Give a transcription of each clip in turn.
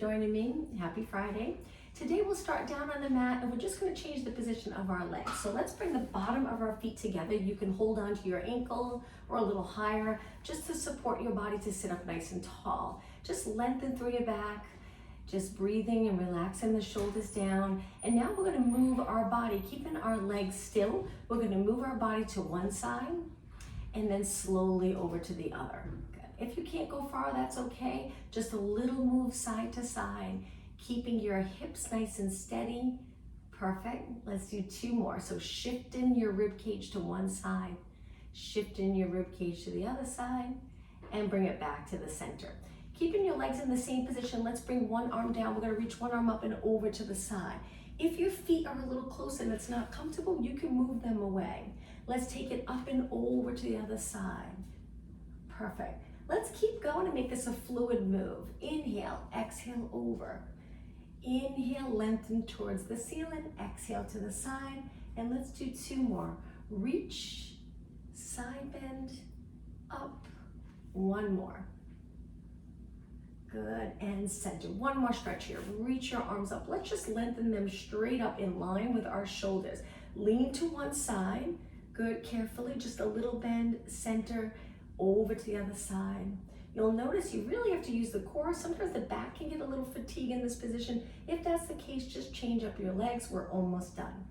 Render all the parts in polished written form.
joining me. Happy Friday. Today we'll start down on the mat and we're just going to change the position of our legs. So let's bring the bottom of our feet together. You can hold on to your ankle or a little higher just to support your body to sit up nice and tall. Just lengthen through your back, just breathing and relaxing the shoulders down. And now we're going to move our body, keeping our legs still. We're going to move our body to one side and then slowly over to the other. Good. If you can't go far, that's okay. Just a little move side to side, keeping your hips nice and steady. Perfect. Let's do two more. So shifting your rib cage to one side, shifting your rib cage to the other side, and bring it back to the center. Keeping your legs in the same position, let's bring one arm down. We're gonna reach one arm up and over to the side. If your feet are a little close and it's not comfortable, you can move them away. Let's take it up and over to the other side. Perfect. Let's keep going and make this a fluid move. Inhale, exhale over. Inhale, lengthen towards the ceiling, exhale to the side, and let's do two more. Reach, side bend, up, one more. Good, and center. One more stretch here. Reach your arms up. Let's just lengthen them straight up in line with our shoulders. Lean to one side. Good, carefully, just a little bend, center, over to the other side. You'll notice you really have to use the core. Sometimes the back can get a little fatigued in this position. If that's the case, just change up your legs. We're almost done.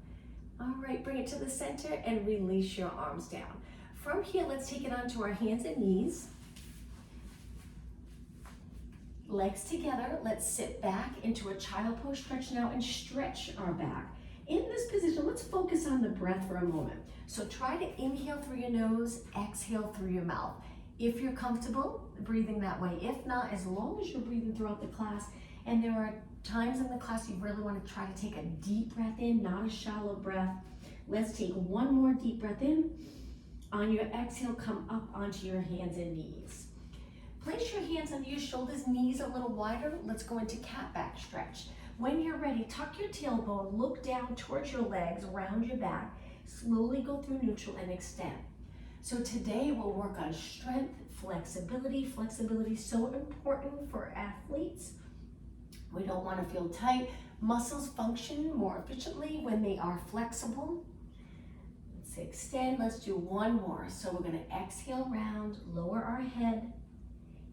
All right, bring it to the center and release your arms down. From here, let's take it onto our hands and knees. Legs together, let's sit back into a child pose stretch now and stretch our back. In this position, let's focus on the breath for a moment. So try to inhale through your nose, exhale through your mouth. If you're comfortable breathing that way, if not, as long as you're breathing throughout the class, and there are times in the class you really want to try to take a deep breath in, not a shallow breath. Let's take one more deep breath in. On your exhale, come up onto your hands and knees. Place your hands under your shoulders, knees a little wider. Let's go into cat back stretch. When you're ready, tuck your tailbone, look down towards your legs, around your back. Slowly go through neutral and extend. So today we'll work on strength, flexibility. Flexibility is so important for athletes. We don't want to feel tight. Muscles function more efficiently when they are flexible. Let's extend. Let's do one more. So we're going to exhale round, lower our head.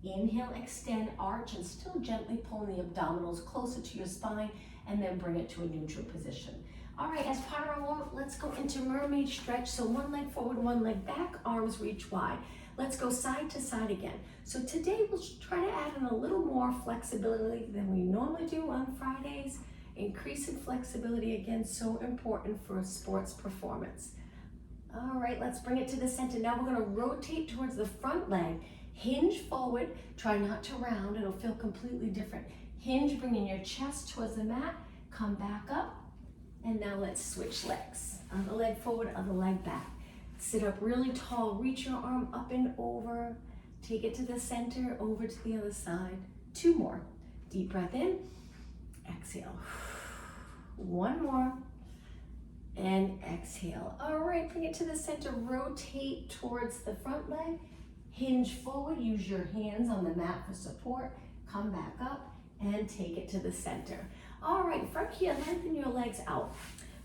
Inhale, extend, arch, and still gently pulling the abdominals closer to your spine, and then bring it to a neutral position. All right, as part of our warm-up, let's go into mermaid stretch. So one leg forward, one leg back, arms reach wide. Let's go side to side again. So today we'll try to add in a little more flexibility than we normally do on Fridays. Increasing flexibility, again, so important for sports performance. All right, let's bring it to the center. Now we're gonna rotate towards the front leg. Hinge forward, try not to round, it'll feel completely different. Hinge, bringing your chest towards the mat, come back up, and now let's switch legs. Other leg forward, other leg back. Sit up really tall, reach your arm up and over, take it to the center, over to the other side. Two more. Deep breath in, exhale. One more, and exhale. All right, bring it to the center, rotate towards the front leg. Hinge forward, use your hands on the mat for support. Come back up and take it to the center. All right, from here, lengthen your legs out.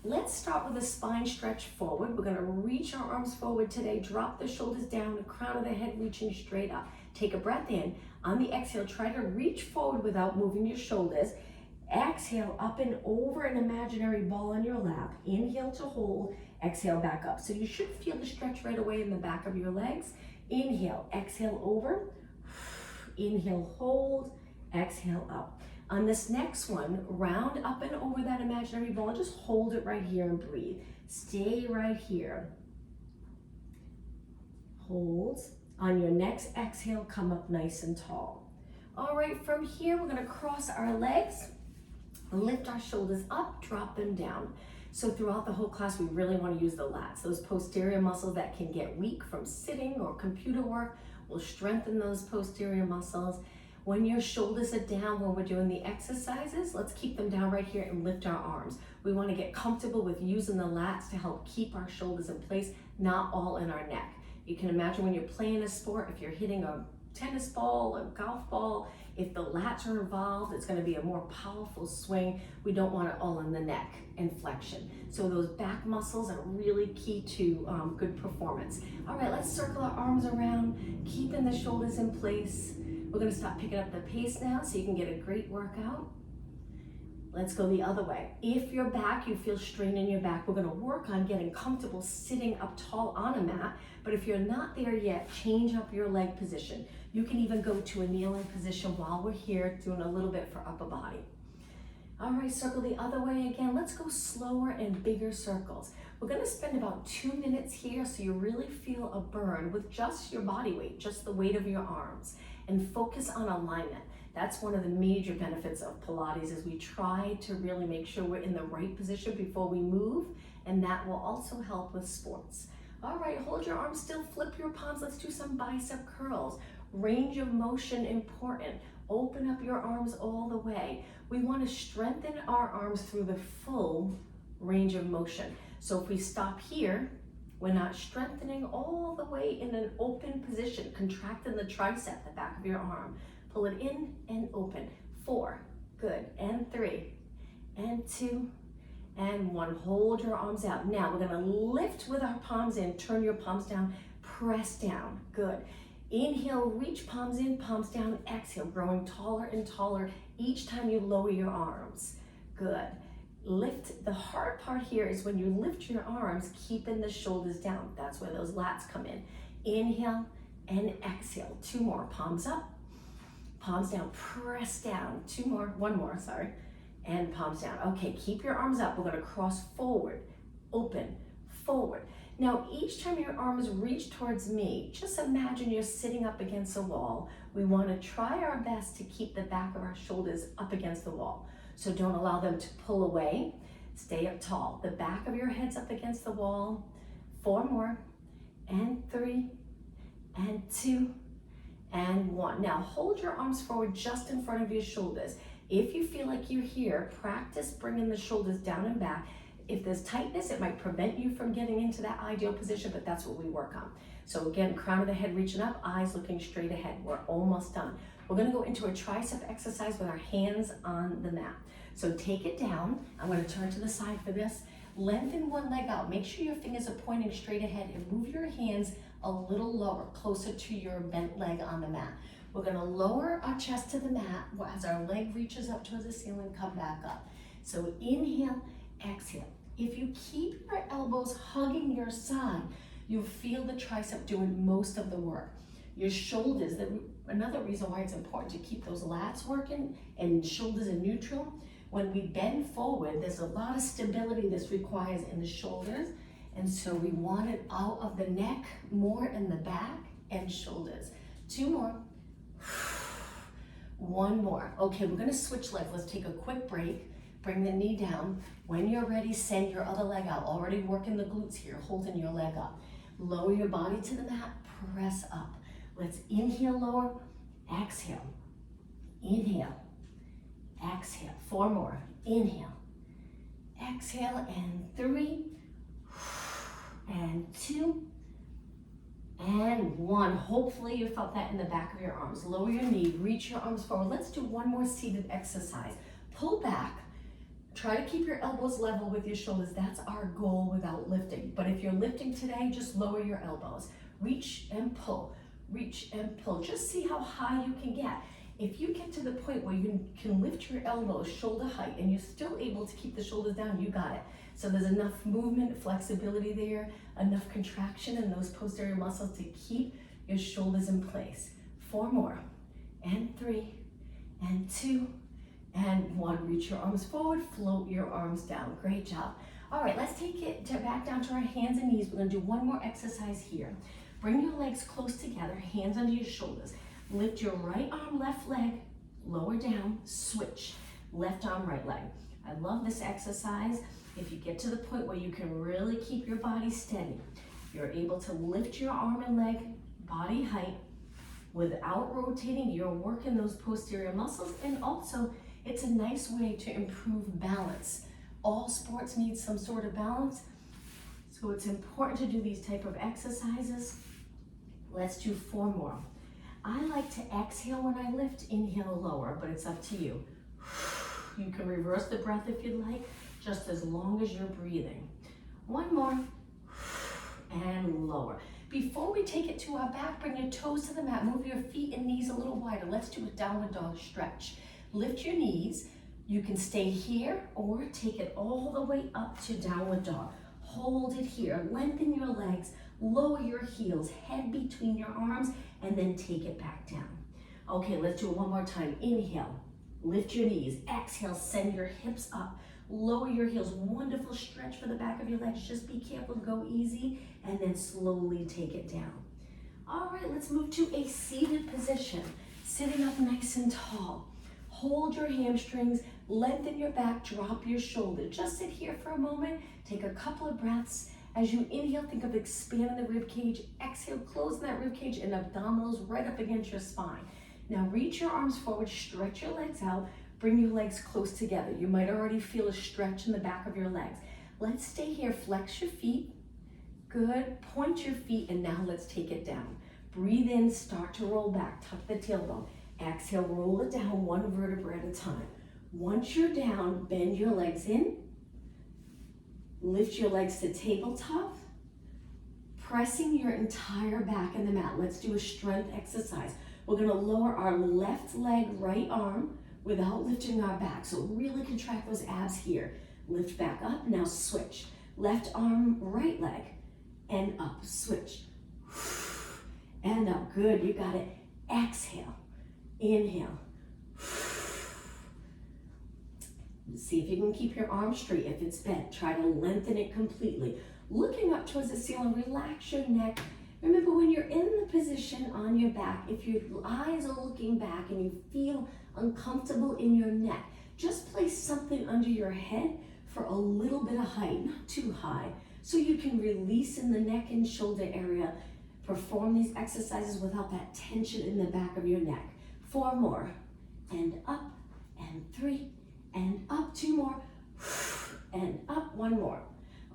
Let's start with a spine stretch forward. We're gonna reach our arms forward today, drop the shoulders down, the crown of the head reaching straight up. Take a breath in. On the exhale, try to reach forward without moving your shoulders. Exhale, up and over an imaginary ball on your lap. Inhale to hold, exhale back up. So you should feel the stretch right away in the back of your legs. Inhale, exhale over, inhale, hold, exhale up. On this next one, round up and over that imaginary ball, just hold it right here and breathe. Stay right here. Hold. On your next exhale, come up nice and tall. All right, from here, we're gonna cross our legs, lift our shoulders up, drop them down. So throughout the whole class, we really want to use the lats. Those posterior muscles that can get weak from sitting or computer work, we'll strengthen those posterior muscles. When your shoulders are down when we're doing the exercises, let's keep them down right here and lift our arms. We want to get comfortable with using the lats to help keep our shoulders in place, not all in our neck. You can imagine when you're playing a sport, if you're hitting a tennis ball, a golf ball. If the lats are involved, it's going to be a more powerful swing. We don't want it all in the neck and flexion. So those back muscles are really key to good performance. All right, let's circle our arms around, keeping the shoulders in place. We're going to stop picking up the pace now so you can get a great workout. Let's go the other way. If your back, you feel strain in your back, we're going to work on getting comfortable sitting up tall on a mat. But if you're not there yet, change up your leg position. You can even go to a kneeling position while we're here, doing a little bit for upper body. All right, circle the other way again. Let's go slower and bigger circles. We're going to spend about 2 minutes here so you really feel a burn with just your body weight, just the weight of your arms, and focus on alignment. That's one of the major benefits of Pilates, is we try to really make sure we're in the right position before we move, and that will also help with sports. All right, hold your arms still, flip your palms. Let's do some bicep curls. Range of motion important. Open up your arms all the way. We want to strengthen our arms through the full range of motion. So if we stop here, we're not strengthening all the way in an open position, contracting the tricep, the back of your arm. Pull it in and open. 4, good, and 3, and 2, and 1. Hold your arms out. Now we're gonna lift with our palms in, turn your palms down, press down, good. Inhale, reach palms in, palms down, exhale, growing taller and taller each time you lower your arms, good. Lift, the hard part here is when you lift your arms, keeping the shoulders down. That's where those lats come in. Inhale and exhale. 2 more, palms up, palms down, press down. 2 more, 1 more, sorry, and palms down. Okay, keep your arms up. We're gonna cross forward, open, forward. Now, each time your arms reach towards me, just imagine you're sitting up against a wall. We wanna try our best to keep the back of our shoulders up against the wall. So don't allow them to pull away. Stay up tall. The back of your head's up against the wall. 4 more, and 3, and 2, and 1. Now hold your arms forward just in front of your shoulders. If you feel like you're here, practice bringing the shoulders down and back. If there's tightness, it might prevent you from getting into that ideal position, but that's what we work on. So again, crown of the head reaching up, eyes looking straight ahead. We're almost done. We're gonna go into a tricep exercise with our hands on the mat. So take it down. I'm gonna turn to the side for this. Lengthen one leg out. Make sure your fingers are pointing straight ahead and move your hands a little lower, closer to your bent leg on the mat. We're gonna lower our chest to the mat as our leg reaches up towards the ceiling, come back up. So inhale, exhale. If you keep your elbows hugging your side, you'll feel the tricep doing most of the work. Your shoulders, another reason why it's important to keep those lats working and shoulders in neutral. When we bend forward, there's a lot of stability this requires in the shoulders. And so we want it out of the neck, more in the back and shoulders. 2 more. 1 more. Okay, we're gonna switch legs. Let's take a quick break. Bring the knee down. When you're ready, send your other leg out. Already working the glutes here, holding your leg up. Lower your body to the mat, press up. Let's inhale, lower, exhale. Inhale, exhale. 4 more. Inhale, exhale, and 3, and 2, and 1. Hopefully you felt that in the back of your arms. Lower your knee, reach your arms forward. Let's do one more seated exercise. Pull back. Try to keep your elbows level with your shoulders. That's our goal without lifting. But if you're lifting today, just lower your elbows. Reach and pull, reach and pull. Just see how high you can get. If you get to the point where you can lift your elbows shoulder height and you're still able to keep the shoulders down, you got it. So there's enough movement, flexibility there, enough contraction in those posterior muscles to keep your shoulders in place. 4 more, and 3, and 2, and 1. Reach your arms forward, float your arms down. Great job. All right, let's take it back down to our hands and knees. We're gonna do one more exercise here. Bring your legs close together, hands under your shoulders. Lift your right arm, left leg, lower down, switch. Left arm, right leg. I love this exercise. If you get to the point where you can really keep your body steady, you're able to lift your arm and leg, body height, without rotating. You're working those posterior muscles, and also it's a nice way to improve balance. All sports need some sort of balance, so it's important to do these type of exercises. Let's do 4 more. I like to exhale when I lift, inhale lower, but it's up to you. You can reverse the breath if you'd like, just as long as you're breathing. One more, and lower. Before we take it to our back, bring your toes to the mat, move your feet and knees a little wider. Let's do a downward dog stretch. Lift your knees. You can stay here or take it all the way up to downward dog. Hold it here, lengthen your legs, lower your heels, head between your arms, and then take it back down. Okay, let's do it one more time. Inhale, lift your knees. Exhale, send your hips up. Lower your heels. Wonderful stretch for the back of your legs. Just be careful, go easy, and then slowly take it down. All right, let's move to a seated position. Sitting up nice and tall. Hold your hamstrings, lengthen your back, drop your shoulder. Just sit here for a moment. Take a couple of breaths. As you inhale, think of expanding the rib cage. Exhale, closing that rib cage and abdominals right up against your spine. Now reach your arms forward, stretch your legs out, bring your legs close together. You might already feel a stretch in the back of your legs. Let's stay here, flex your feet. Good, point your feet, and now let's take it down. Breathe in, start to roll back, tuck the tailbone. Exhale, roll it down one vertebra at a time. Once you're down, bend your legs in. Lift your legs to tabletop. Pressing your entire back in the mat. Let's do a strength exercise. We're gonna lower our left leg, right arm without lifting our back. So really contract those abs here. Lift back up, now switch. Left arm, right leg, and up, switch. And up, good, you got it. Exhale, inhale. See if you can keep your arms straight. If it's bent, try to lengthen it completely. Looking up towards the ceiling, relax your neck. Remember, when you're in the position on your back, if your eyes are looking back and you feel uncomfortable in your neck, just place something under your head for a little bit of height, not too high, so you can release in the neck and shoulder area. Perform these exercises without that tension in the back of your neck. 4 more, and up, and 3, and up, 2 more, and up, 1 more.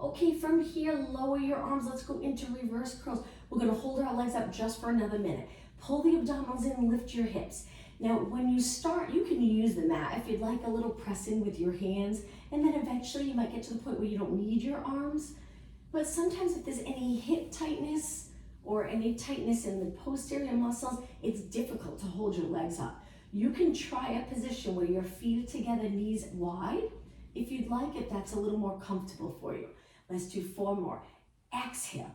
Okay, from here, lower your arms. Let's go into reverse curls. We're gonna hold our legs up just for another minute. Pull the abdominals in, lift your hips. Now, when you start, you can use the mat. If you'd like a little press in with your hands, and then eventually you might get to the point where you don't need your arms. But sometimes if there's any hip tightness or any tightness in the posterior muscles, it's difficult to hold your legs up. You can try a position where your feet are together, knees wide, if you'd like, if that's a little more comfortable for you. Let's do 4 more. Exhale,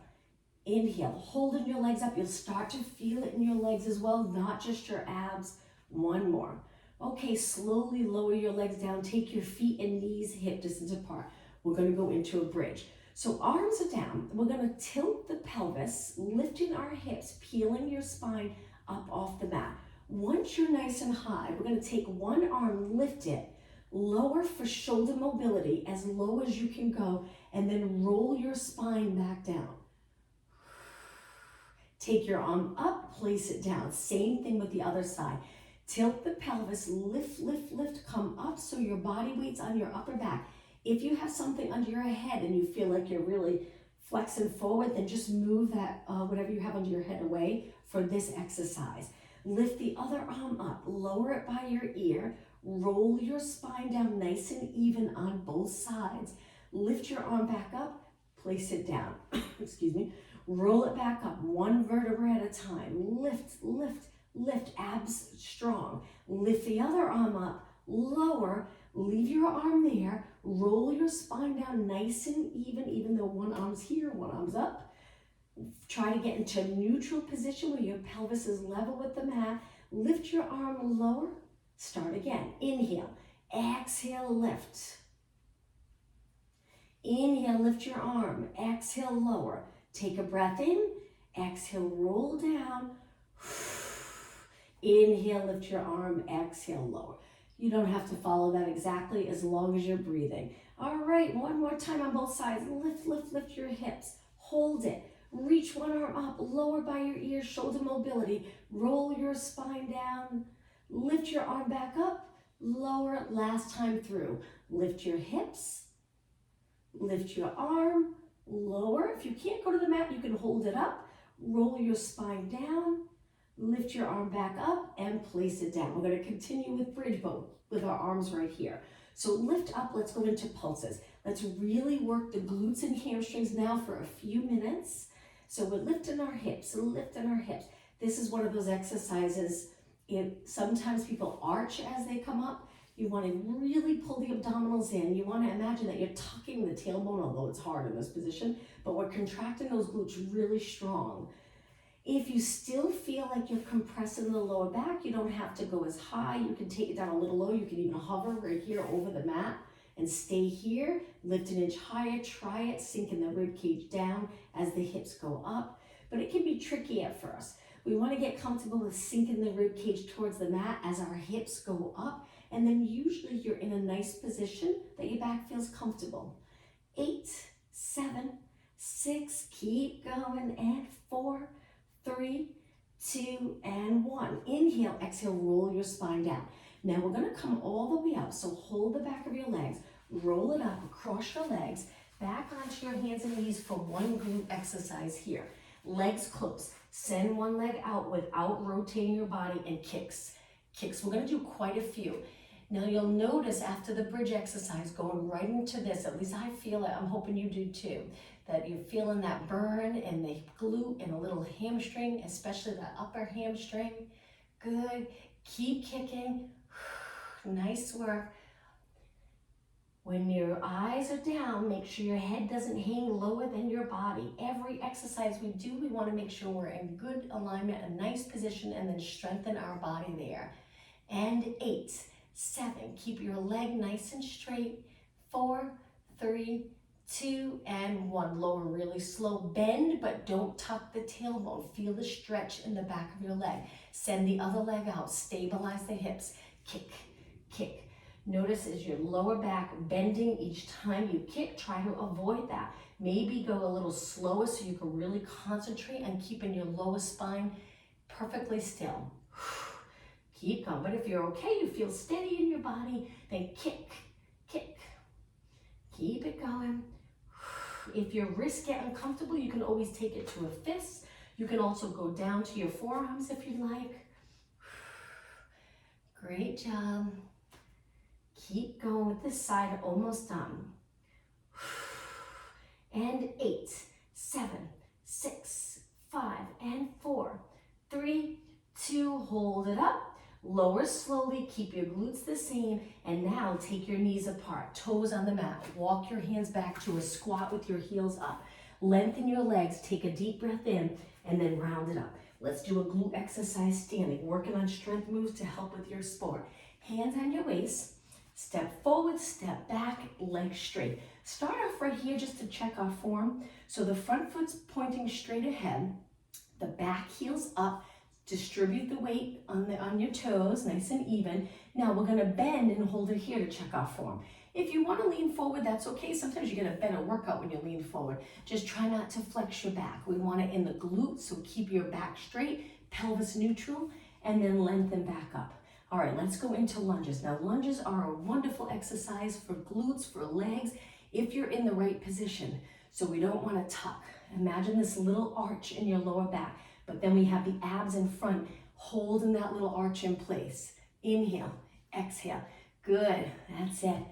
inhale, holding your legs up. You'll start to feel it in your legs as well, not just your abs. 1 more. Okay, slowly lower your legs down. Take your feet and knees hip distance apart. We're gonna go into a bridge. So arms are down. We're gonna tilt the pelvis, lifting our hips, peeling your spine up off the mat. Once you're nice and high, we're gonna take one arm, lift it, lower for shoulder mobility as low as you can go, and then roll your spine back down. Take your arm up, place it down. Same thing with the other side. Tilt the pelvis, lift, lift, lift, come up so your body weight's on your upper back. If you have something under your head and you feel like you're really flexing forward, then just move that whatever you have under your head away for this exercise. Lift the other arm up, lower it by your ear, roll your spine down nice and even on both sides. Lift your arm back up, place it down, excuse me, roll it back up, 1 vertebra at a time. Lift, lift, lift, abs strong. Lift the other arm up, lower, leave your arm there, roll your spine down nice and even though one arm's here, one arm's up. Try to get into a neutral position where your pelvis is level with the mat. Lift your arm lower, start again. Inhale, exhale, lift. Inhale, lift your arm, exhale, lower. Take a breath in, exhale, roll down. Inhale, lift your arm, exhale, lower. You don't have to follow that exactly as long as you're breathing. All right, 1 more time on both sides. Lift, lift, lift your hips. Hold it. Reach one arm up, lower by your ear, shoulder mobility. Roll your spine down. Lift your arm back up, lower, last time through. Lift your hips, lift your arm, lower. If you can't go to the mat, you can hold it up. Roll your spine down. Lift your arm back up and place it down. We're going to continue with bridge boat with our arms right here. So lift up, let's go into pulses. Let's really work the glutes and hamstrings now for a few minutes. So we're lifting our hips, lifting our hips. This is one of those exercises, sometimes people arch as they come up. You want to really pull the abdominals in. You want to imagine that you're tucking the tailbone, although it's hard in this position, but we're contracting those glutes really strong. If you still feel like you're compressing the lower back, you don't have to go as high. You can take it down a little low. You can even hover right here over the mat and stay here. Lift an inch higher, try it, sinking the rib cage down as the hips go up. But it can be tricky at first. We want to get comfortable with sinking the rib cage towards the mat as our hips go up. And then usually you're in a nice position that your back feels comfortable. 8, 7, 6, keep going, and 4, 3, 2, and 1. Inhale, exhale, roll your spine down. Now we're going to come all the way up. So hold the back of your legs, roll it up across your legs, back onto your hands and knees for one glute exercise here. Legs close. Send one leg out without rotating your body, and kicks. Kicks, we're going to do quite a few. Now you'll notice after the bridge exercise, going right into this, at least I feel it, I'm hoping you do too, that you're feeling that burn in the glute and a little hamstring, especially that upper hamstring. Good. Keep kicking. Nice work. When your eyes are down, make sure your head doesn't hang lower than your body. Every exercise we do, we want to make sure we're in good alignment, a nice position, and then strengthen our body there. And 8, 7, keep your leg nice and straight. 4, 3, 2, and 1. Lower really slow. Bend, but don't tuck the tailbone. Feel the stretch in the back of your leg. Send the other leg out. Stabilize the hips. Kick, kick. Notice as your lower back bending each time you kick, try to avoid that. Maybe go a little slower so you can really concentrate on keeping your lower spine perfectly still. Keep going, but if you're okay, you feel steady in your body, then kick, kick. Keep it going. If your wrists get uncomfortable, you can always take it to a fist. You can also go down to your forearms if you'd like. Great job. Keep going with this side, almost done. And 8, 7, 6, 5, and 4, 3, 2, hold it up. Lower slowly, keep your glutes the same, and now take your knees apart, toes on the mat. Walk your hands back to a squat with your heels up. Lengthen your legs, take a deep breath in, and then round it up. Let's do a glute exercise standing, working on strength moves to help with your sport. Hands on your waist, step forward, step back, legs straight. Start off right here just to check our form. So the front foot's pointing straight ahead, the back heel's up. Distribute the weight on your toes, nice and even. Now we're gonna bend and hold it here to check our form. If you wanna lean forward, that's okay. Sometimes you get a better workout when you lean forward. Just try not to flex your back. We want it in the glutes, so keep your back straight, pelvis neutral, and then lengthen back up. All right, let's go into lunges. Now lunges are a wonderful exercise for glutes, for legs, if you're in the right position. So we don't wanna tuck. Imagine this little arch in your lower back. But then we have the abs in front, holding that little arch in place. Inhale, exhale. Good, that's it.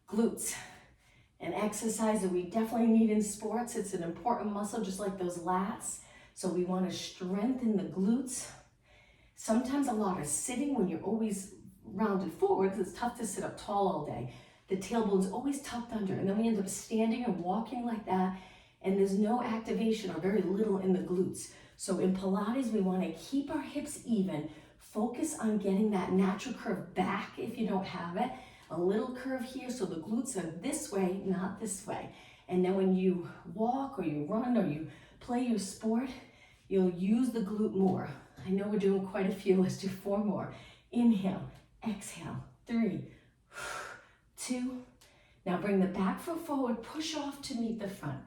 Glutes, an exercise that we definitely need in sports. It's an important muscle, just like those lats. So we want to strengthen the glutes. Sometimes a lot of sitting when you're always rounded forward, because it's tough to sit up tall all day. The tailbone's always tucked under, and then we end up standing and walking like that, and there's no activation or very little in the glutes. So in Pilates, we want to keep our hips even, focus on getting that natural curve back if you don't have it, a little curve here so the glutes are this way, not this way. And then when you walk or you run or you play your sport, you'll use the glute more. I know we're doing quite a few, let's do 4 more. Inhale, exhale, 3, 2. Now bring the back foot forward, push off to meet the front.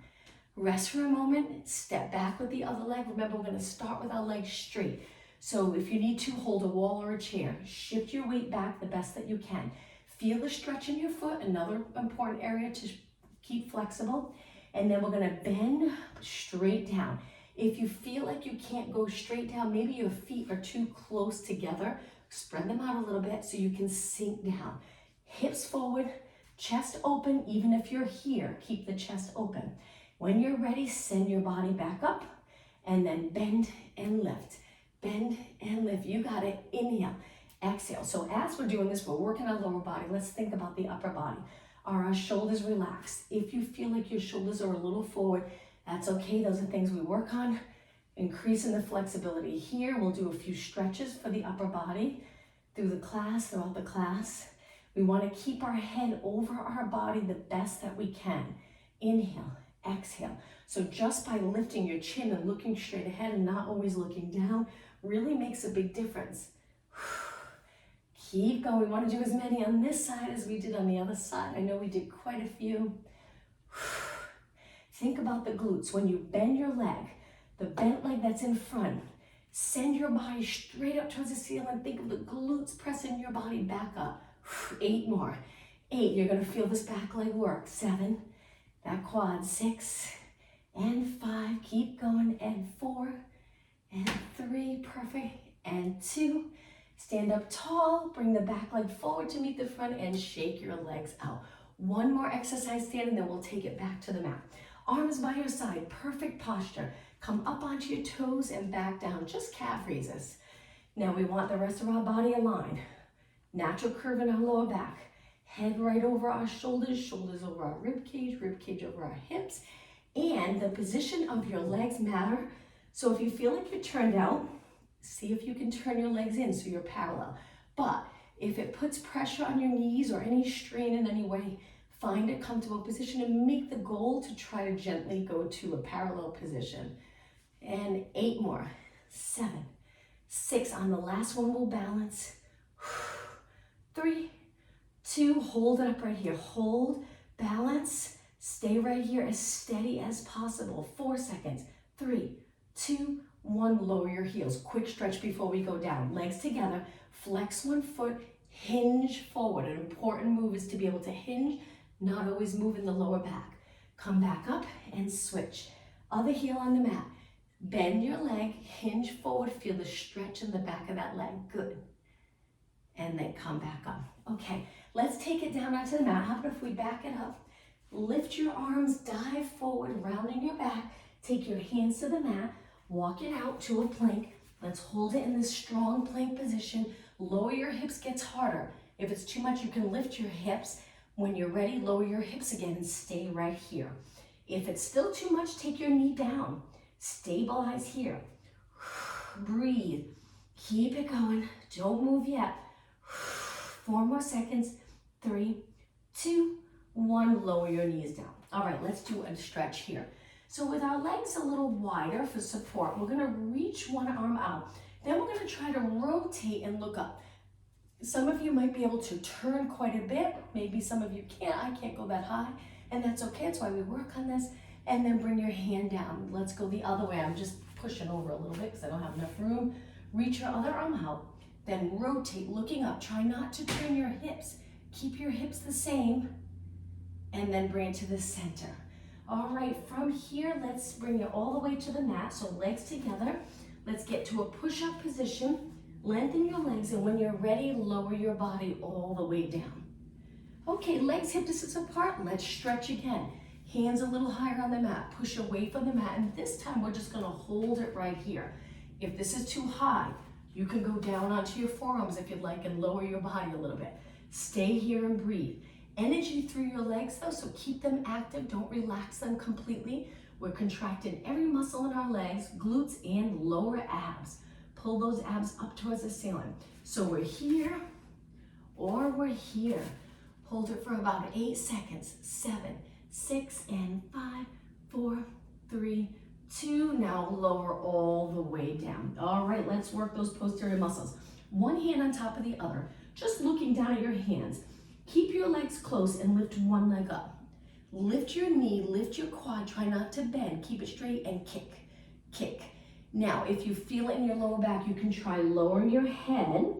Rest for a moment, step back with the other leg. Remember, we're gonna start with our legs straight. So if you need to, hold a wall or a chair. Shift your weight back the best that you can. Feel the stretch in your foot, another important area to keep flexible. And then we're gonna bend straight down. If you feel like you can't go straight down, maybe your feet are too close together, spread them out a little bit so you can sink down. Hips forward, chest open. Even if you're here, keep the chest open. When you're ready, send your body back up and then bend and lift. Bend and lift. You got it. Inhale, exhale. So as we're doing this, we're working our lower body. Let's think about the upper body. Are our shoulders relaxed? If you feel like your shoulders are a little forward, that's okay. Those are things we work on. Increasing the flexibility here. We'll do a few stretches for the upper body throughout the class. We want to keep our head over our body the best that we can. Inhale, exhale. So just by lifting your chin and looking straight ahead and not always looking down really makes a big difference. Keep going. We want to do as many on this side as we did on the other side. I know we did quite a few. Think about the glutes. When you bend your leg, the bent leg that's in front, send your body straight up towards the ceiling. Think of the glutes pressing your body back up. 8 more. 8. You're going to feel this back leg work. 7. That quad. 6 and 5. Keep going. And 4 and 3. Perfect. And 2. Stand up tall. Bring the back leg forward to meet the front and shake your legs out. One more exercise standing, then we'll take it back to the mat. Arms by your side. Perfect posture. Come up onto your toes and back down. Just calf raises. Now we want the rest of our body aligned. Natural curve in our lower back. Head right over our shoulders, shoulders over our rib cage over our hips. And the position of your legs matter. So if you feel like you're turned out, see if you can turn your legs in so you're parallel. But if it puts pressure on your knees or any strain in any way, find a comfortable position and make the goal to try to gently go to a parallel position. And 8 more. 7, 6. On the last one, we'll balance. 3, 2, hold it up right here. Hold, balance, stay right here as steady as possible. 4 seconds. 3, 2, 1. Lower your heels. Quick stretch before we go down. Legs together. Flex one foot. Hinge forward. An important move is to be able to hinge, not always move in the lower back. Come back up and switch. Other heel on the mat. Bend your leg, hinge forward, feel the stretch in the back of that leg. Good. And then come back up. Okay, let's take it down onto the mat. How about if we back it up? Lift your arms, dive forward, rounding your back. Take your hands to the mat, walk it out to a plank. Let's hold it in this strong plank position. Lower your hips, gets harder. If it's too much, you can lift your hips. When you're ready, lower your hips again and stay right here. If it's still too much, take your knee down. Stabilize here. Breathe. Keep it going. Don't move yet. 4 more seconds. 3, 2, 1. Lower your knees down. All right, let's do a stretch here. So with our legs a little wider for support, we're going to reach one arm out. Then we're going to try to rotate and look up. Some of you might be able to turn quite a bit. Maybe some of you can't. I can't go that high, and that's okay. That's why we work on this. And then bring your hand down. Let's go the other way. I'm just pushing over a little bit because I don't have enough room. Reach your other arm out. Then rotate, looking up. Try not to turn your hips. Keep your hips the same. And then bring it to the center. All right, from here, let's bring it all the way to the mat. So legs together. Let's get to a push-up position. Lengthen your legs, and when you're ready, lower your body all the way down. Okay, legs hip distance apart. Let's stretch again. Hands a little higher on the mat. Push away from the mat, and this time we're just gonna hold it right here. If this is too high, you can go down onto your forearms if you'd like and lower your body a little bit. Stay here and breathe. Energy through your legs though, so keep them active. Don't relax them completely. We're contracting every muscle in our legs, glutes and lower abs. Pull those abs up towards the ceiling. So we're here or we're here. Hold it for about 8 seconds. 7, 6, and 5, 4, 3, 2. Now lower all the way down. All right, let's work those posterior muscles. One hand on top of the other, just looking down at your hands. Keep your legs close and lift one leg up. Lift your knee, lift your quad, try not to bend. Keep it straight and kick, kick. Now, if you feel it in your lower back, you can try lowering your head.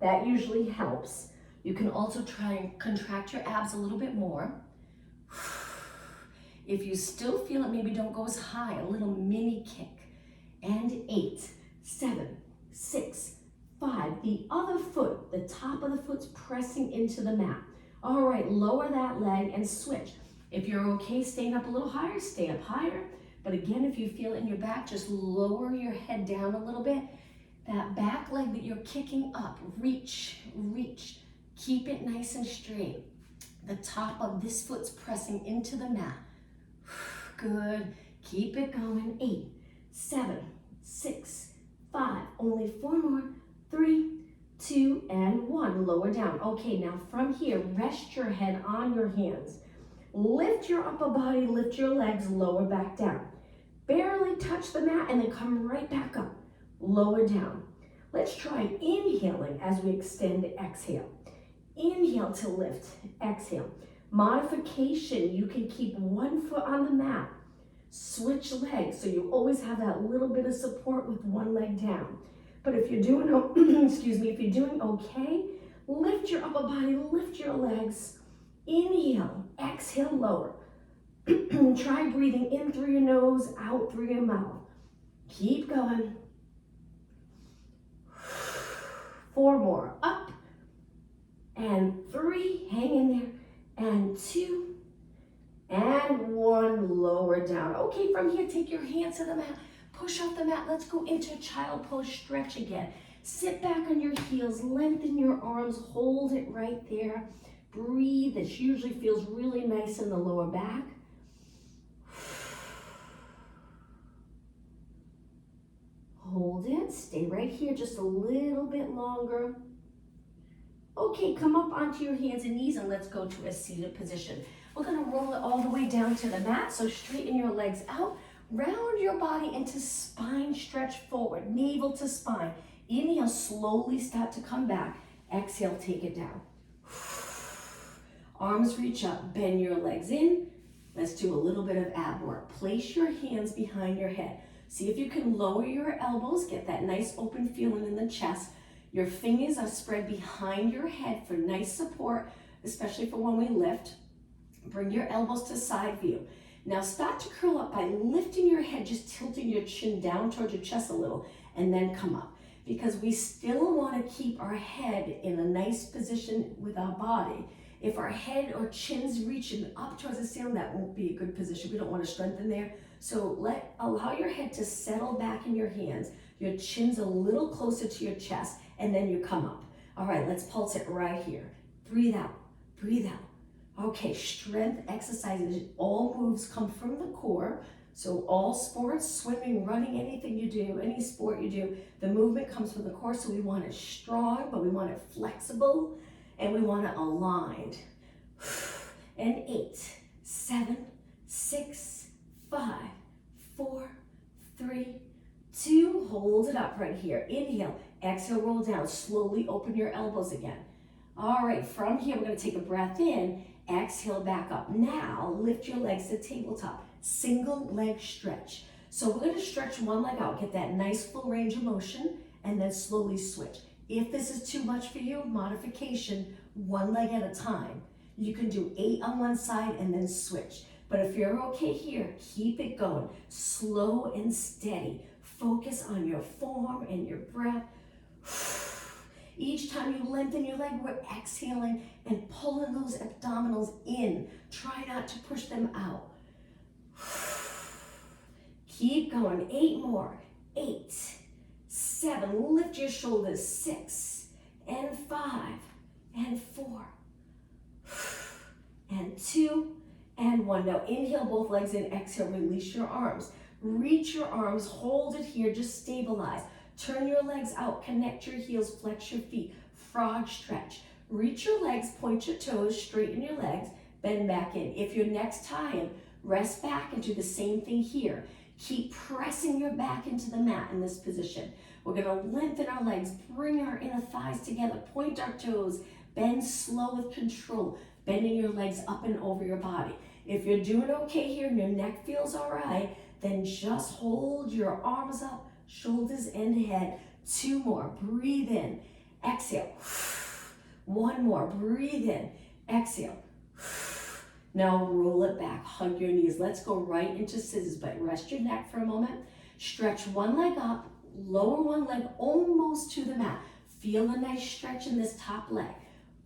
That usually helps. You can also try and contract your abs a little bit more. If you still feel it, maybe don't go as high, a little mini kick. And 8, 7, 6, 5. The other foot, the top of the foot's pressing into the mat. All right, lower that leg and switch. If you're okay staying up a little higher, stay up higher. But again, if you feel it in your back, just lower your head down a little bit. That back leg that you're kicking up, reach, reach. Keep it nice and straight. The top of this foot's pressing into the mat. Good. Keep it going. 8, 7, 6, 5. Only 4 more. 3, 2, and 1. Lower down. Okay, now from here, rest your head on your hands. Lift your upper body, lift your legs, lower back down. Barely touch the mat and then come right back up. Lower down. Let's try inhaling as we extend, exhale. Inhale to lift, exhale. Modification, you can keep one foot on the mat. Switch legs, so you always have that little bit of support with one leg down. But if you're doing, if you're doing okay, lift your upper body, lift your legs. Inhale, exhale, lower. Try breathing in through your nose, out through your mouth. Keep going. 4 more, up. And 3, hang in there. And 2, and 1, lower down. Okay, from here, take your hands to the mat. Push off the mat. Let's go into child pose, stretch again. Sit back on your heels, lengthen your arms, hold it right there. Breathe. This usually feels really nice in the lower back. Hold it. Stay right here just a little bit longer. Okay, come up onto your hands and knees and let's go to a seated position. We're going to roll it all the way down to the mat, so straighten your legs out. Round your body into spine stretch forward, navel to spine. Inhale, slowly start to come back. Exhale, take it down. Arms reach up, bend your legs in. Let's do a little bit of ab work. Place your hands behind your head. See if you can lower your elbows, get that nice open feeling in the chest. Your fingers are spread behind your head for nice support, especially for when we lift. Bring your elbows to side view. Now start to curl up by lifting your head, just tilting your chin down towards your chest a little, and then come up. Because we still want to keep our head in a nice position with our body. If our head or chin's reaching up towards the ceiling, that won't be a good position. We don't want to strengthen there. So allow your head to settle back in your hands. Your chin's a little closer to your chest, and then you come up. All right, let's pulse it right here. Breathe out, breathe out. Okay, strength exercises. All moves come from the core. So all sports, swimming, running, anything you do, any sport you do, the movement comes from the core. So we want it strong, but we want it flexible, and we want it aligned. And 8, 7, 6, 5, 4, 3, 2. Hold it up right here. Inhale, exhale, roll down. Slowly open your elbows again. All right, from here, we're going to take a breath in. Exhale, back up. Now, lift your legs to tabletop. Single leg stretch. So we're going to stretch one leg out, get that nice full range of motion, and then slowly switch. If this is too much for you, modification, one leg at a time. You can do 8 on one side and then switch. But if you're okay here, keep it going. Slow and steady. Focus on your form and your breath. Each time you lengthen your leg, we're exhaling and pulling those abdominals in. Try not to push them out. Keep going. 8 more. 8, 7. Lift your shoulders. 6 and 5 and 4 and 2 and 1. Now inhale both legs in. Exhale, release your arms. Reach your arms. Hold it here. Just stabilize. Turn your legs out, connect your heels, flex your feet, frog stretch. Reach your legs, point your toes, straighten your legs, bend back in. If your neck's tired, rest back and do the same thing here. Keep pressing your back into the mat in this position. We're gonna lengthen our legs, bring our inner thighs together, point our toes, bend slow with control, bending your legs up and over your body. If you're doing okay here and your neck feels all right, then just hold your arms up, shoulders and head. 2 more. Breathe in. Exhale. 1 more. Breathe in. Exhale. Now roll it back, hug your knees. Let's go right into scissors, but rest your neck for a moment. Stretch one leg up, lower one leg almost to the mat. Feel a nice stretch in this top leg.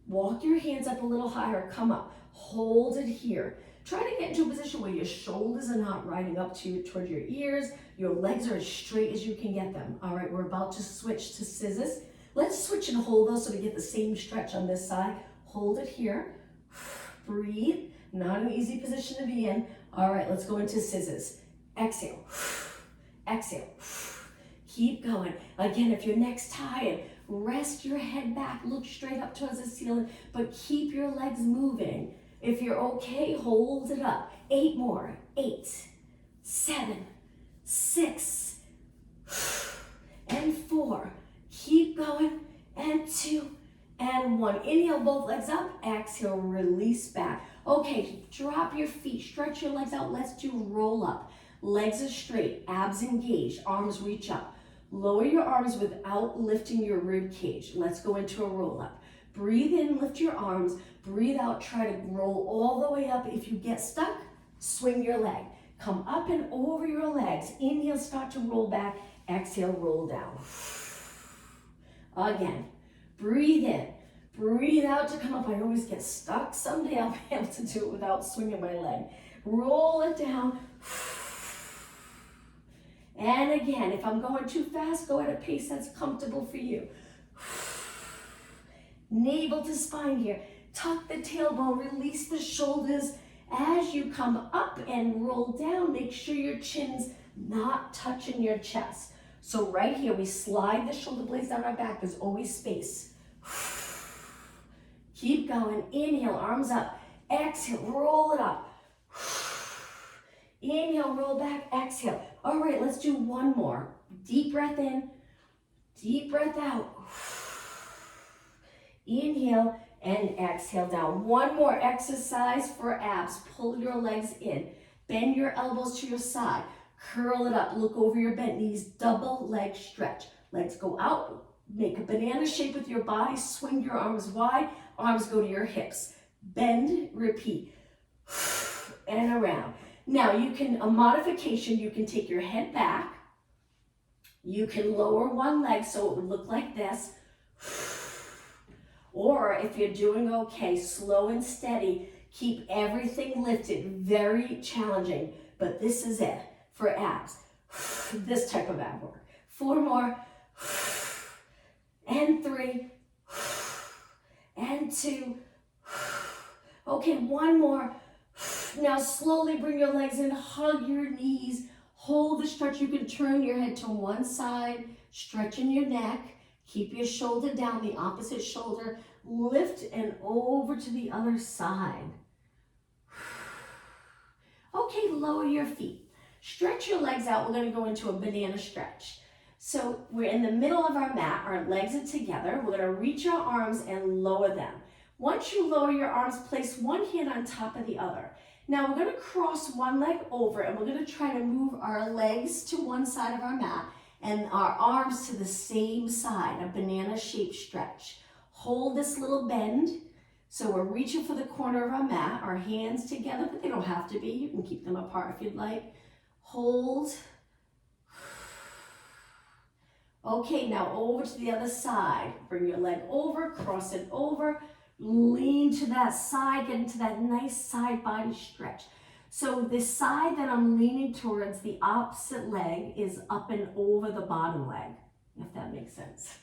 Walk your hands up a little higher, come up. Hold it here. Try to get into a position where your shoulders are not riding up toward your ears. Your legs are as straight as you can get them. All right, we're about to switch to scissors. Let's switch and hold those so we get the same stretch on this side. Hold it here. Breathe. Not an easy position to be in. All right, let's go into scissors. Exhale. Exhale. Keep going. Again, if your neck's tired, rest your head back. Look straight up towards the ceiling, but keep your legs moving. If you're okay, hold it up. 8 more. 8, 7, 6, and 4. Keep going. And 2, and 1. Inhale, both legs up. Exhale, release back. Okay, drop your feet. Stretch your legs out. Let's do roll up. Legs are straight. Abs engaged. Arms reach up. Lower your arms without lifting your rib cage. Let's go into a roll up. Breathe in, lift your arms. Breathe out, try to roll all the way up. If you get stuck, swing your leg. Come up and over your legs. Inhale, start to roll back. Exhale, roll down. Again, breathe in. Breathe out to come up. I always get stuck. Someday I'll be able to do it without swinging my leg. Roll it down. And again, if I'm going too fast, go at a pace that's comfortable for you. Navel to spine here. Tuck the tailbone, release the shoulders. As you come up and roll down, make sure your chin's not touching your chest. So right here, we slide the shoulder blades down our back. There's always space. Keep going. Inhale, arms up. Exhale, roll it up. Inhale, roll back, exhale. All right, let's do one more. Deep breath in, deep breath out. Inhale and exhale down. One more exercise for abs. Pull your legs in. Bend your elbows to your side. Curl it up. Look over your bent knees. Double leg stretch. Legs go out. Make a banana shape with your body. Swing your arms wide. Arms go to your hips. Bend, repeat. And around. Now a modification, you can take your head back. You can lower one leg so it would look like this. Or if you're doing okay, slow and steady, keep everything lifted. Very challenging, but this is it for abs. This type of ab work. 4 more. And 3. And 2. Okay, 1 more. Now slowly bring your legs in, hug your knees, hold the stretch. You can turn your head to one side, stretching your neck, keep your shoulder down, the opposite shoulder, lift and over to the other side. Okay, lower your feet. Stretch your legs out. We're going to go into a banana stretch. So we're in the middle of our mat, our legs are together. We're going to reach our arms and lower them. Once you lower your arms, place one hand on top of the other. Now we're going to cross one leg over and we're going to try to move our legs to one side of our mat and our arms to the same side, a banana shaped stretch. Hold this little bend. So we're reaching for the corner of our mat, our hands together, but they don't have to be. You can keep them apart if you'd like. Hold. Okay, now over to the other side. Bring your leg over, cross it over. Lean to that side, get into that nice side body stretch. So the side that I'm leaning towards, the opposite leg, is up and over the bottom leg, if that makes sense.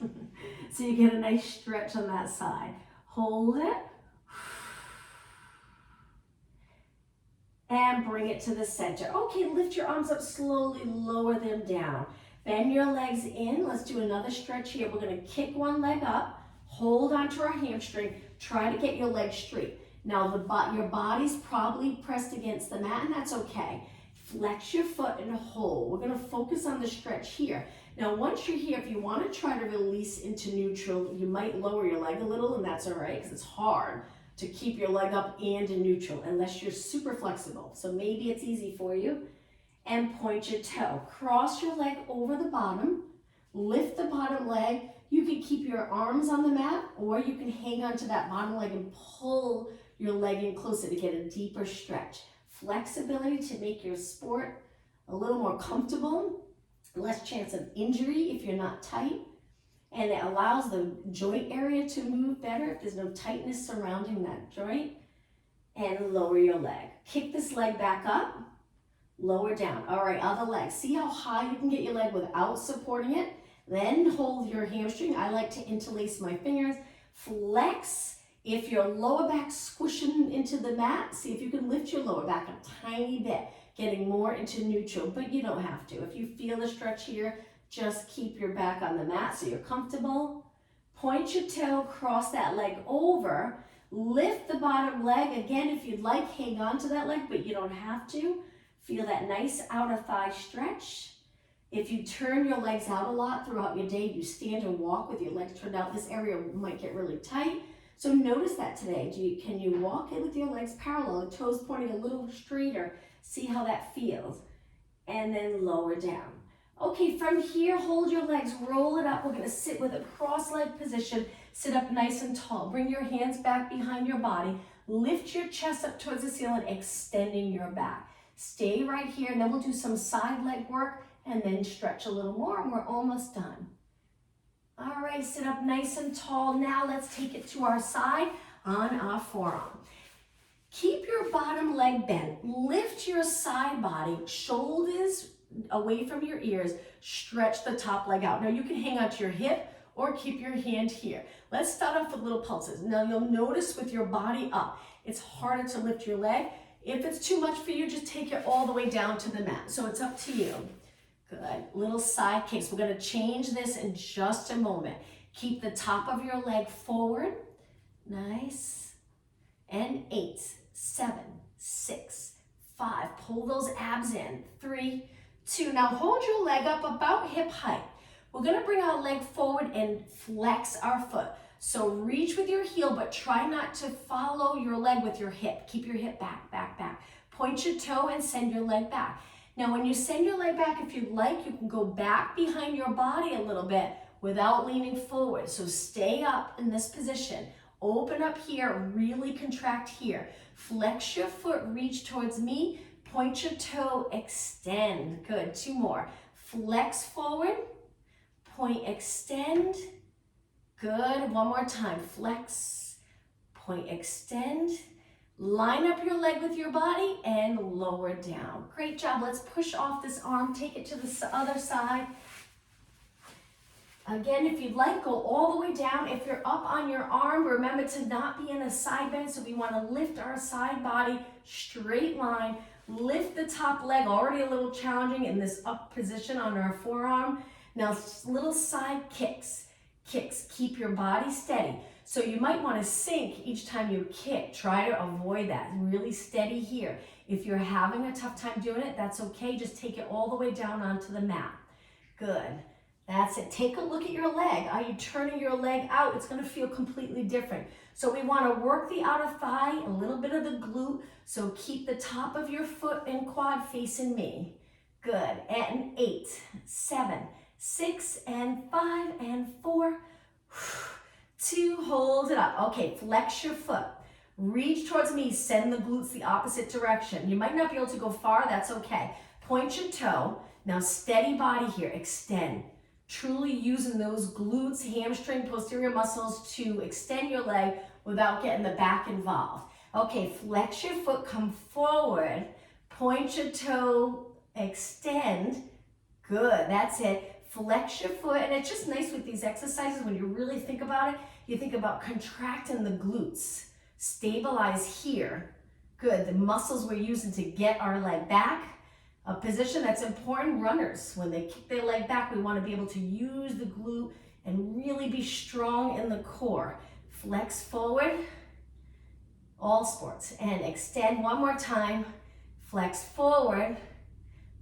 So you get a nice stretch on that side. Hold it. And bring it to the center. Okay, lift your arms up slowly, lower them down. Bend your legs in. Let's do another stretch here. We're going to kick one leg up. Hold onto our hamstring. Try to get your legs straight. Now your body's probably pressed against the mat, and that's okay. Flex your foot and hold. We're going to focus on the stretch here. Now once you're here, if you want to try to release into neutral, you might lower your leg a little, and that's all right because it's hard to keep your leg up and in neutral unless you're super flexible. So maybe it's easy for you. And point your toe. Cross your leg over the bottom. Lift the bottom leg. You can keep your arms on the mat, or you can hang onto that bottom leg and pull your leg in closer to get a deeper stretch. Flexibility to make your sport a little more comfortable, less chance of injury if you're not tight, and it allows the joint area to move better if there's no tightness surrounding that joint. And lower your leg. Kick this leg back up, lower down. All right, other leg. See how high you can get your leg without supporting it? Then hold your hamstring. I like to interlace my fingers. Flex. If your lower back's squishing into the mat, see if you can lift your lower back a tiny bit, getting more into neutral, but you don't have to. If you feel the stretch here, just keep your back on the mat so you're comfortable. Point your toe, cross that leg over. Lift the bottom leg. Again, if you'd like, hang on to that leg, but you don't have to. Feel that nice outer thigh stretch. If you turn your legs out a lot throughout your day, you stand or walk with your legs turned out, this area might get really tight. So notice that today. Can you walk in with your legs parallel, toes pointing a little straighter? See how that feels. And then lower down. Okay, from here, hold your legs, roll it up. We're gonna sit with a cross-leg position. Sit up nice and tall. Bring your hands back behind your body. Lift your chest up towards the ceiling, extending your back. Stay right here, and then we'll do some side leg work, and then stretch a little more, and we're almost done. All right, sit up nice and tall. Now let's take it to our side on our forearm. Keep your bottom leg bent. Lift your side body, shoulders away from your ears. Stretch the top leg out. Now you can hang onto your hip or keep your hand here. Let's start off with little pulses. Now you'll notice with your body up, it's harder to lift your leg. If it's too much for you, just take it all the way down to the mat. So it's up to you. Good. Little side kicks. We're going to change this in just a moment. Keep the top of your leg forward. Nice. And 8, 7, 6, 5. Pull those abs in. 3, 2. Now hold your leg up about hip height. We're going to bring our leg forward and flex our foot. So reach with your heel, but try not to follow your leg with your hip. Keep your hip back, back, back. Point your toe and send your leg back. Now when you send your leg back, if you'd like, you can go back behind your body a little bit without leaning forward. So stay up in this position. Open up here, really contract here. Flex your foot, reach towards me. Point your toe, extend. Good, 2 more. Flex forward, point, extend. Good, 1 more time. Flex, point, extend. Line up your leg with your body and lower down. Great job. Let's push off this arm. Take it to the other side. Again, if you'd like, go all the way down. If you're up on your arm, remember to not be in a side bend. So we want to lift our side body, straight line. Lift the top leg, already a little challenging in this up position on our forearm. Now, little side kicks. Kicks. Keep your body steady. So you might want to sink each time you kick. Try to avoid that. Really steady here. If you're having a tough time doing it, that's okay. Just take it all the way down onto the mat. Good. That's it. Take a look at your leg. Are you turning your leg out? It's going to feel completely different. So we want to work the outer thigh, a little bit of the glute. So keep the top of your foot and quad facing me. Good. And 8, 7, 6, and 5, and 4. 2, hold it up. Okay, flex your foot. Reach towards me, send the glutes the opposite direction. You might not be able to go far, that's okay. Point your toe. Now steady body here, extend. Truly using those glutes, hamstring, posterior muscles to extend your leg without getting the back involved. Okay, flex your foot, come forward. Point your toe, extend. Good, that's it. Flex your foot, and it's just nice with these exercises when you really think about it. You think about contracting the glutes. Stabilize here. Good, the muscles we're using to get our leg back. A position that's important, runners. When they kick their leg back, we want to be able to use the glute and really be strong in the core. Flex forward, all sports, and extend 1 more time. Flex forward,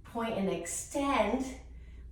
point and extend.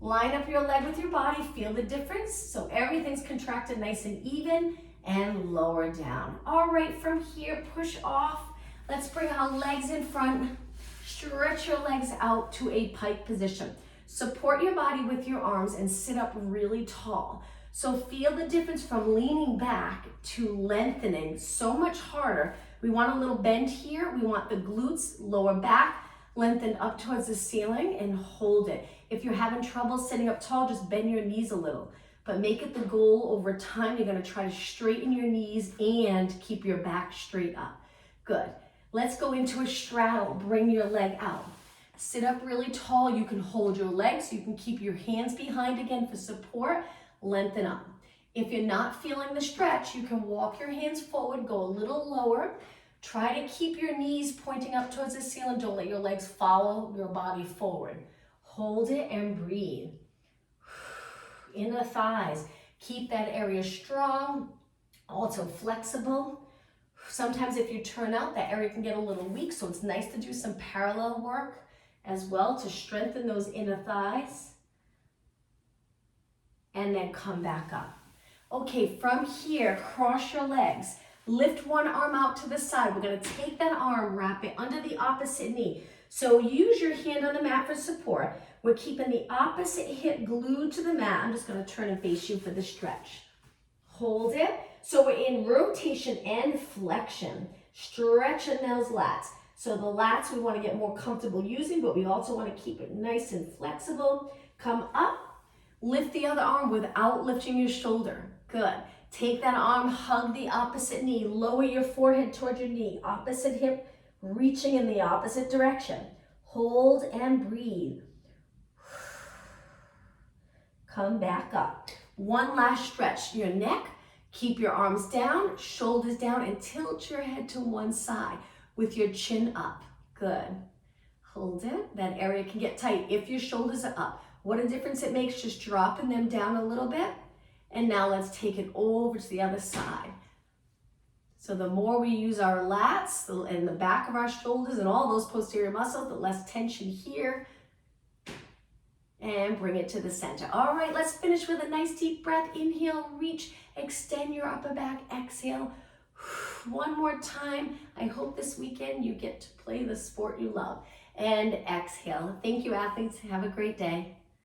Line up your leg with your body, feel the difference. So everything's contracted nice and even, and lower down. All right, from here, push off. Let's bring our legs in front. Stretch your legs out to a pike position. Support your body with your arms and sit up really tall. So feel the difference from leaning back to lengthening. So much harder We want a little bend here. We want the glutes, lower back, lengthen up towards the ceiling and hold it. If you're having trouble sitting up tall, just bend your knees a little. But make it the goal over time. You're gonna try to straighten your knees and keep your back straight up. Good. Let's go into a straddle. Bring your leg out. Sit up really tall. You can hold your legs. You can keep your hands behind again for support. Lengthen up. If you're not feeling the stretch, you can walk your hands forward, go a little lower. Try to keep your knees pointing up towards the ceiling. Don't let your legs follow your body forward. Hold it and breathe. Inner thighs. Keep that area strong, also flexible. Sometimes if you turn out, that area can get a little weak, so it's nice to do some parallel work as well to strengthen those inner thighs. And then come back up. Okay, from here, cross your legs. Lift one arm out to the side. We're gonna take that arm, wrap it under the opposite knee. So use your hand on the mat for support. We're keeping the opposite hip glued to the mat. I'm just gonna turn and face you for the stretch. Hold it. So we're in rotation and flexion. Stretching those lats. So the lats we wanna get more comfortable using, but we also wanna keep it nice and flexible. Come up, lift the other arm without lifting your shoulder. Good. Take that arm, hug the opposite knee, lower your forehead toward your knee, opposite hip reaching in the opposite direction. Hold and breathe. Come back up. One last stretch. Your neck, keep your arms down, shoulders down, and tilt your head to one side with your chin up. Good. Hold it. That area can get tight if your shoulders are up. What a difference it makes just dropping them down a little bit. And now let's take it over to the other side. So the more we use our lats and the back of our shoulders and all those posterior muscles, the less tension here. And bring it to the center. All right, let's finish with a nice deep breath. Inhale, reach, extend your upper back. Exhale. One more time. I hope this weekend you get to play the sport you love. And exhale. Thank you, athletes. Have a great day.